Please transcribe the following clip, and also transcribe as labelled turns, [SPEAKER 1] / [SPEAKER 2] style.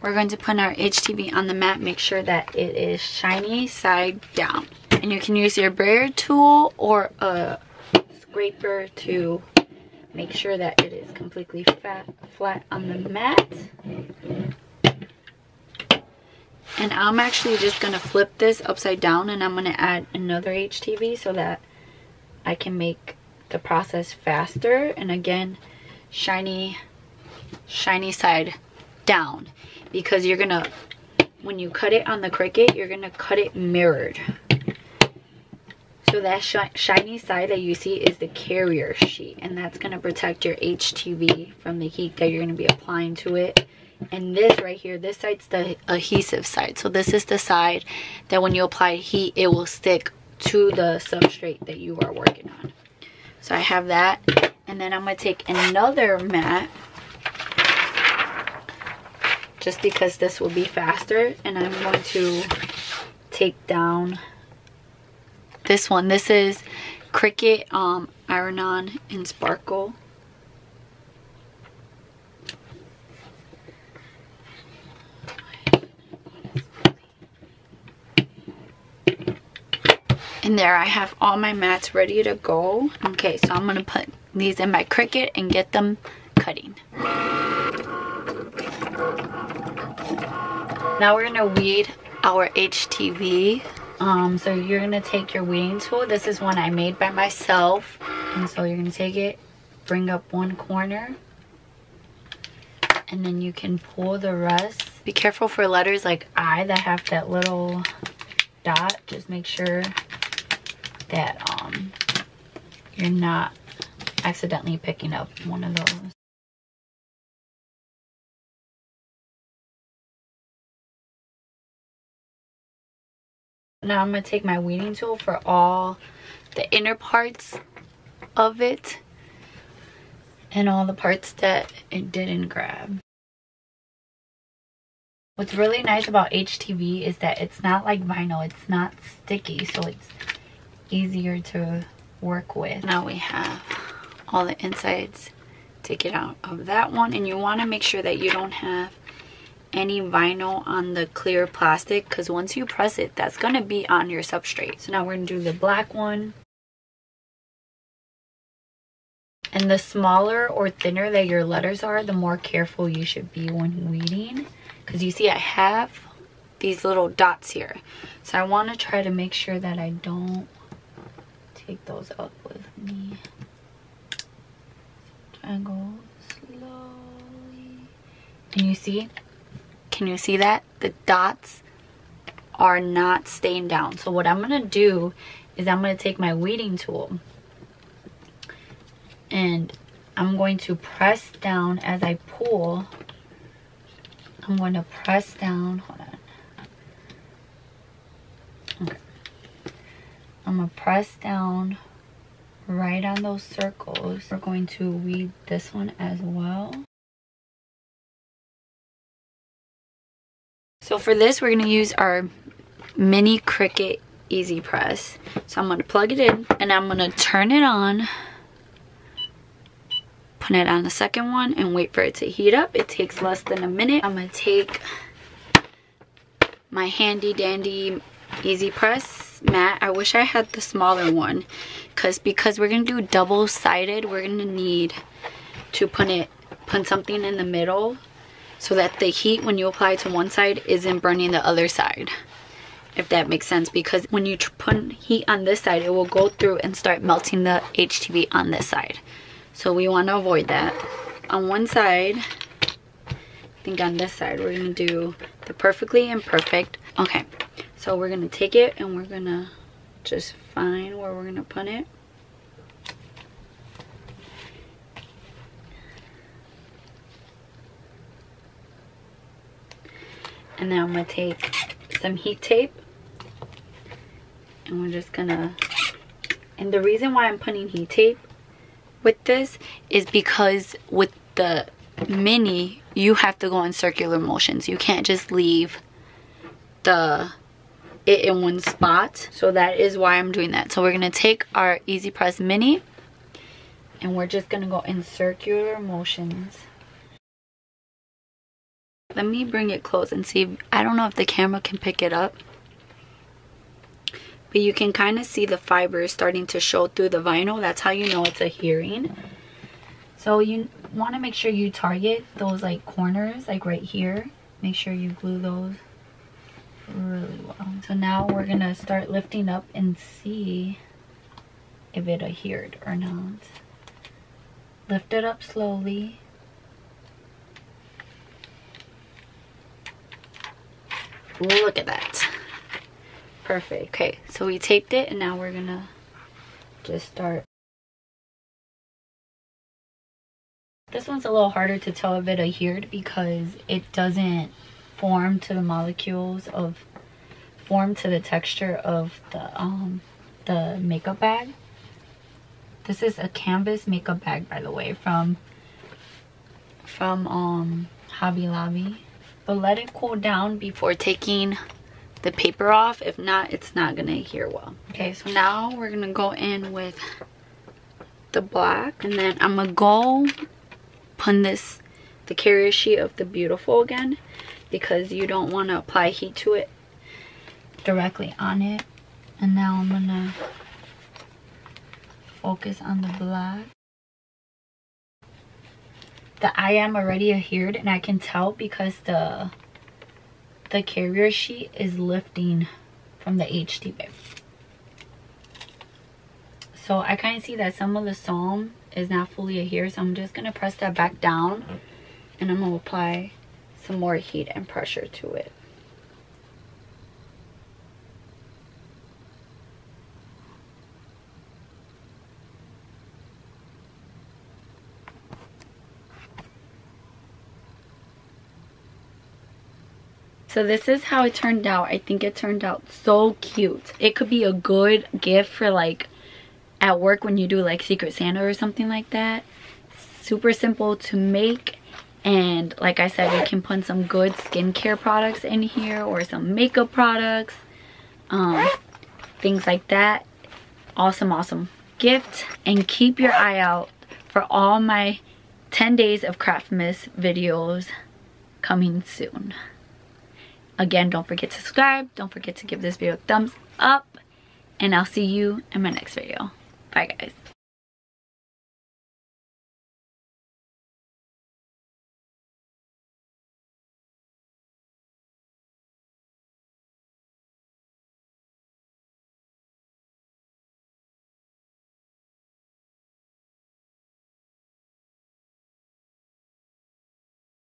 [SPEAKER 1] We're going to put our HTV on the mat. Make sure that it is shiny side down. And you can use your brayer tool or a scraper to make sure that it is completely flat on the mat. And I'm actually just going to flip this upside down, and I'm going to add another HTV so that I can make the process faster. And again, shiny side down, because you're going to, when you cut it on the Cricut, you're going to cut it mirrored. So that shiny side that you see is the carrier sheet, and that's going to protect your HTV from the heat that you're going to be applying to it. And this right here, this side's the adhesive side. So this is the side that when you apply heat, it will stick to the substrate that you are working on. So I have that, and then I'm going to take another mat, just because this will be faster, and I'm going to take down this one. This is Cricut Iron-On in Sparkle. And there I have all my mats ready to go. Okay, so I'm gonna put these in my Cricut and get them cutting. Now we're gonna weed our HTV. So you're gonna take your weeding tool. This is one I made by myself. And so you're gonna take it, bring up one corner, and then you can pull the rest. Be careful for letters like I that have that little dot. Just make sure that you're not accidentally picking up one of those. Now I'm going to take my weeding tool for all the inner parts of it and all the parts that it didn't grab. What's really nice about HTV is that it's not like vinyl. It's not sticky, so it's easier to work with. Now we have all the insides. Take it out of that one, and you want to make sure that you don't have any vinyl on the clear plastic, because once you press it, that's going to be on your substrate. So now we're going to do the black one. And the smaller or thinner that your letters are, the more careful you should be when weeding, because you see I have these little dots here, so I want to try to make sure that I don't take those up with me. Try and go slowly. And you see, can you see that? The dots are not staying down. So what I'm going to do is I'm going to take my weeding tool and I'm going to press down as I pull. I'm going to press down. Hold on. Okay. I'm going to press down right on those circles. We're going to weed this one as well. So for this, we're going to use our mini Cricut Easy Press. So I'm going to plug it in and I'm going to turn it on. Put it on the second one and wait for it to heat up. It takes less than a minute. I'm going to take my handy dandy Easy Press mat. I wish I had the smaller one, because we're going to do double-sided, we're going to need to put something in the middle so that the heat, when you apply it to one side, isn't burning the other side, if that makes sense. Because when you put heat on this side, it will go through and start melting the HTV on this side. So we want to avoid that. On one side, I think on this side, we're going to do the perfectly imperfect. Okay, so we're going to take it and we're going to just find where we're going to put it. And now I'm going to take some heat tape and we're just going to, and the reason why I'm putting heat tape with this is because with the mini, you have to go in circular motions. You can't just leave it in one spot. So that is why I'm doing that. So we're going to take our Easy Press Mini and we're just going to go in circular motions. let me bring it close and see. I don't know if the camera can pick it up, but you can kind of see the fibers starting to show through the vinyl. That's how you know it's a hearing. So you want to make sure you target those like corners, like right here. Make sure you glue those really well. So now we're gonna start lifting up and see if it adhered or not. Lift it up slowly. Look at that. Perfect. Okay, so we taped it and now we're gonna just start. This one's a little harder to tell if it adhered because it doesn't form to the molecules of, form to the texture of the makeup bag. This is a canvas makeup bag, by the way, from Hobby Lobby. But let it cool down before taking the paper off. If not, it's not gonna adhere well. Okay, so now we're gonna go in with the black, and then I'm gonna go put the carrier sheet of the Beautiful again, because you don't want to apply heat to it directly on it. And now I'm gonna focus on the black. The I am already adhered, and I can tell because the carrier sheet is lifting from the HTV. So I kind of see that some of the foam is not fully adhered, so I'm just gonna press that back down and I'm gonna apply some more heat and pressure to it. So this is how it turned out. I think it turned out so cute. It could be a good gift for like at work when you do like Secret Santa or something like that. Super simple to make, and like I said, you can put some good skincare products in here or some makeup products, things like that. Awesome gift. And keep your eye out for all my 10 days of Craftmas videos coming soon. Again, don't forget to subscribe, don't forget to give this video a thumbs up, and I'll see you in my next video. Bye guys.